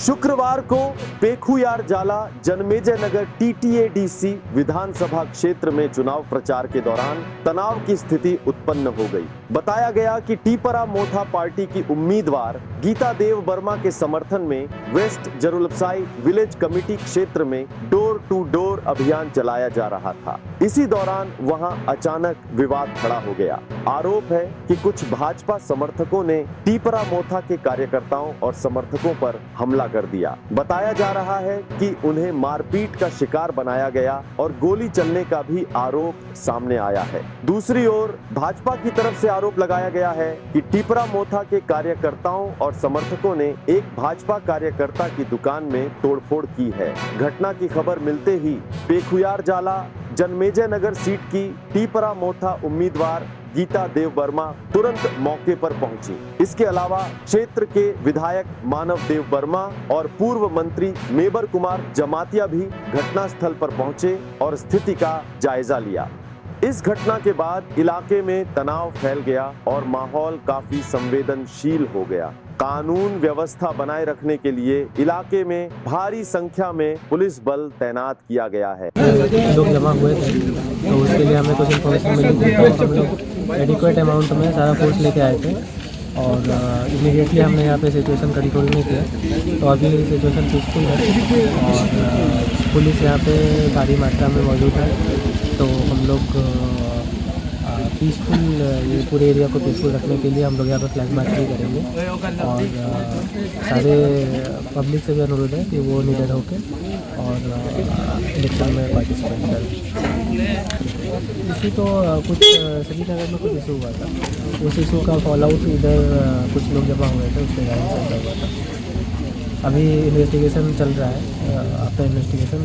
शुक्रवार को पेखुयार जाला जन्मेजय नगर टीटीएडीसी विधानसभा क्षेत्र में चुनाव प्रचार के दौरान तनाव की स्थिति उत्पन्न हो गई। बताया गया कि टीपरा मोथा पार्टी की उम्मीदवार गीता देव वर्मा के समर्थन में वेस्ट जरुलपसाई विलेज कमेटी क्षेत्र में डोर टू डोर अभियान चलाया जा रहा था। इसी दौरान वहां अचानक विवाद खड़ा हो गया। आरोप है कि कुछ भाजपा समर्थकों ने टीपरा मोथा के कार्यकर्ताओं और समर्थकों पर हमला कर दिया। बताया जा रहा है कि उन्हें मारपीट का शिकार बनाया गया और गोली चलने का भी आरोप सामने आया है। दूसरी ओर भाजपा की तरफ से आरोप लगाया गया है कि टीपरा मोथा के कार्यकर्ताओं और समर्थकों ने एक भाजपा कार्यकर्ता की दुकान में तोड़फोड़ की है। घटना की खबर मिलते ही पेखुयार जाला जन्मेजय नगर सीट की टीपरा मोथा उम्मीदवार गीता देव वर्मा तुरंत मौके पर पहुंची। इसके अलावा क्षेत्र के विधायक मानव देव वर्मा और पूर्व मंत्री मेबर कुमार जमातिया भी घटनास्थल पर पहुंचे और स्थिति का जायजा लिया। इस घटना के बाद इलाके में तनाव फैल गया और माहौल काफी संवेदनशील हो गया। कानून व्यवस्था बनाए रखने के लिए इलाके में भारी संख्या में पुलिस बल तैनात किया गया है। लोग जमा हुए थे तो उसके लिए हमें कुछ इन्फॉर्मेशन मिली थी, तो हम लोग एडिक्वेट अमाउंट में सारा फोर्स लेके आए थे और इमीडिएटली हमने यहाँ पे सिचुएशन कंट्रोल में किया। तो अभी सिचुएशन पीसफुल है और पुलिस यहाँ पे भारी मात्रा में मौजूद है। तो हम लोग पीसफुल ये पूरे एरिया को पीसफुल रखने के लिए हम लोग यहाँ पर फ्लैग मार्च भी करेंगे और सारे पब्लिक से भी अनुरोध है कि वो निडर होकर और इलेक्शन में पार्टिसिपेट करें। इसी तो कुछ सभी नगर में कुछ इशू हुआ था, उस इशू का फॉल आउट इधर कुछ लोग जमा हुए थे, उसके कारण से ऐसा हुआ था। अभी इन्वेस्टिगेशन चल रहा है, आफ्टर इन्वेस्टिगेशन